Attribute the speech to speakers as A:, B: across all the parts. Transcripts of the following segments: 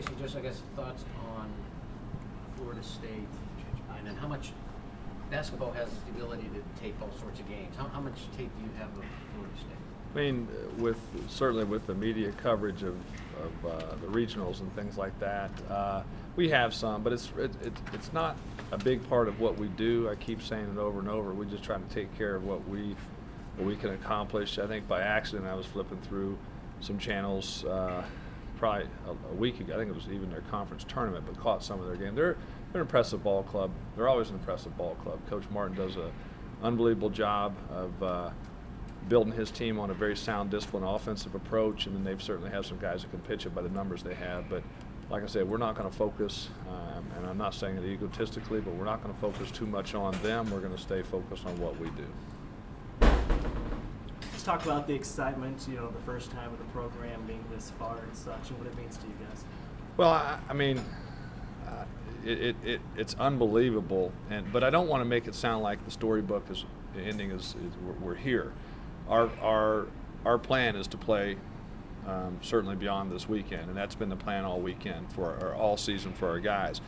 A: Tracy, just I guess thoughts on Florida State, and then how much basketball has the ability to tape all sorts of games. How much tape do you have of Florida State?
B: I mean, certainly with the media coverage of the regionals and things like that, we have some, but it's not a big part of what we do. I keep saying it over and over. We just try to take care of what we can accomplish. I think by accident I was flipping through some channels probably a week ago. I think it was even their conference tournament, but caught some of their game. They're an impressive ball club. They're always an impressive ball club. Coach Martin does an unbelievable job of building his team on a very sound, disciplined offensive approach, and then they've certainly have some guys that can pitch it by the numbers they have. But like I said, we're not going to focus, and I'm not saying it egotistically, but we're not going to focus too much on them. We're going to stay focused on what we do.
C: Let's talk about the excitement, the first time of the program being this far and such, and what it means to you guys.
B: Well, I mean, it's unbelievable, but I don't want to make it sound like the storybook is ending is we're here. Our plan is to play certainly beyond this weekend, and that's been the plan all weekend or all season for our guys.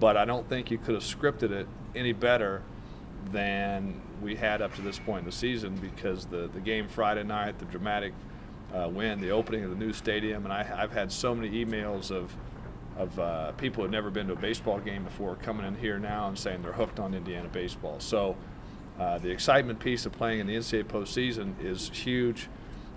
B: But I don't think you could have scripted it any better than we had up to this point in the season, because the game Friday night, the dramatic win, the opening of the new stadium, and I've had so many emails of people who have never been to a baseball game before coming in here now and saying they're hooked on Indiana baseball. So the excitement piece of playing in the NCAA postseason is huge,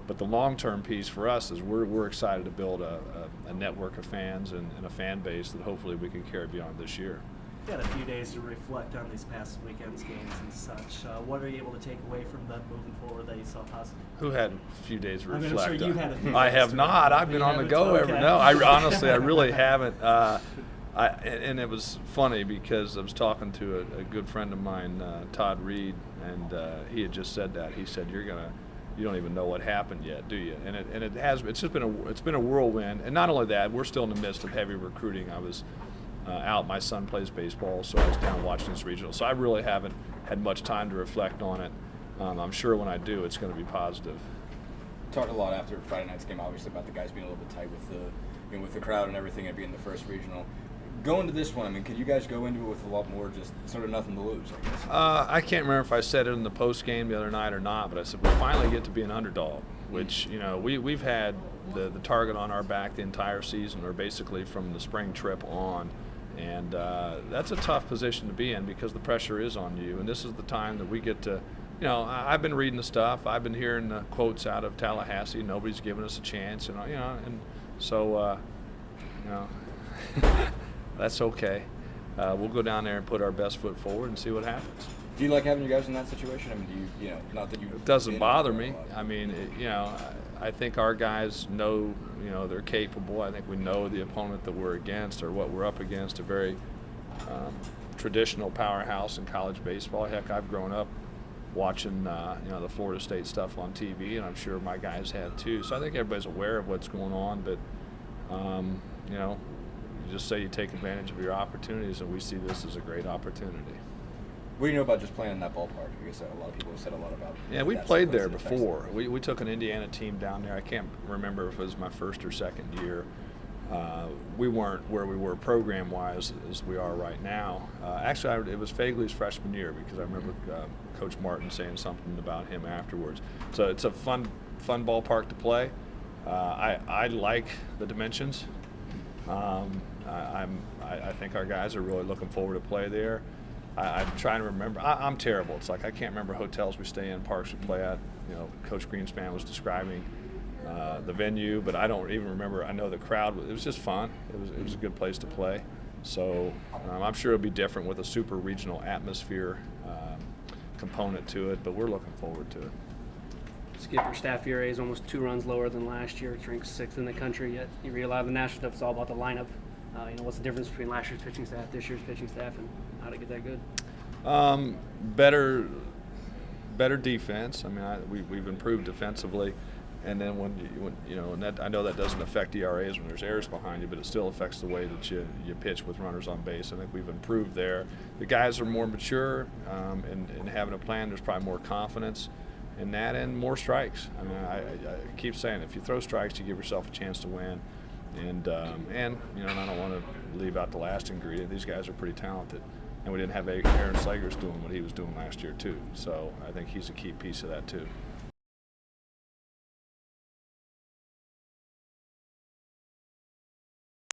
B: but the long-term piece for us is we're excited to build a network of fans and a fan base that hopefully we can carry beyond this year.
C: You had a few days to reflect on these past weekend's games and such. What are you able to take away from them moving forward that you saw positive?
B: Who had a few days to reflect?
C: I'm sure you've had a few days.
B: I have not. I've been on the go
C: okay.
B: No, honestly, I really haven't. And it was funny because I was talking to a good friend of mine, Todd Reed, and he had just said that. He said, you don't even know what happened yet, do you? And it's been a whirlwind. And not only that, we're still in the midst of heavy recruiting. I was out. My son plays baseball, so I was down watching this regional. So I really haven't had much time to reflect on it. I'm sure when I do, it's going to be positive.
D: Talked a lot after Friday night's game, obviously, about the guys being a little bit tight with the crowd and everything, and being the first regional. Going to this one, I mean, could you guys go into it with a lot more, just sort of nothing to lose, I guess?
B: I can't remember if I said it in the post game the other night or not, but I said we finally get to be an underdog, which we've had the target on our back the entire season, or basically from the spring trip on. And that's a tough position to be in because the pressure is on you. And this is the time that we get to, I've been reading the stuff. I've been hearing the quotes out of Tallahassee. Nobody's giving us a chance. And so, that's okay. We'll go down there and put our best foot forward and see what happens.
D: Do you like having you guys in that situation? I mean, do you not that you?
B: It doesn't bother me. I mean, I think our guys know, they're capable. I think we know the opponent that we're against or what we're up against, a very traditional powerhouse in college baseball. Heck, I've grown up watching, the Florida State stuff on TV, and I'm sure my guys have too. So I think everybody's aware of what's going on, but, you just say you take advantage of your opportunities, and we see this as a great opportunity.
D: What do you know about just playing in that ballpark? I guess a lot of people have said a lot about.
B: Yeah, we played there before. We took an Indiana team down there. I can't remember if it was my first or second year. We weren't where we were program-wise as we are right now. Actually, it was Fagley's freshman year because I remember Coach Martin saying something about him afterwards. So it's a fun ballpark to play. I like the dimensions. I think our guys are really looking forward to play there. I'm trying to remember. I'm terrible. It's like I can't remember hotels we stay in, parks we play at. Coach Greenspan was describing the venue, but I don't even remember. I know the crowd. It was just fun. It was a good place to play. So I'm sure it'll be different with a super regional atmosphere component to it, but we're looking forward to it.
E: Skipper staff ERA is almost 2 runs lower than last year. It ranks 6th in the country. Yet you read a lot of the national stuff. It's all about the lineup. What's the difference between last year's pitching staff, this year's pitching staff, and how to get that good?
B: Better defense. I mean, we've improved defensively, and then and that, I know that doesn't affect ERAs when there's errors behind you, but it still affects the way that you pitch with runners on base. I think we've improved there. The guys are more mature in having a plan. There's probably more confidence in that and more strikes. I mean, I keep saying if you throw strikes, you give yourself a chance to win. And you know, and I don't want to leave out the last ingredient. These guys are pretty talented, and we didn't have Aaron Slegers doing what he was doing last year too. So I think he's a key piece of that too.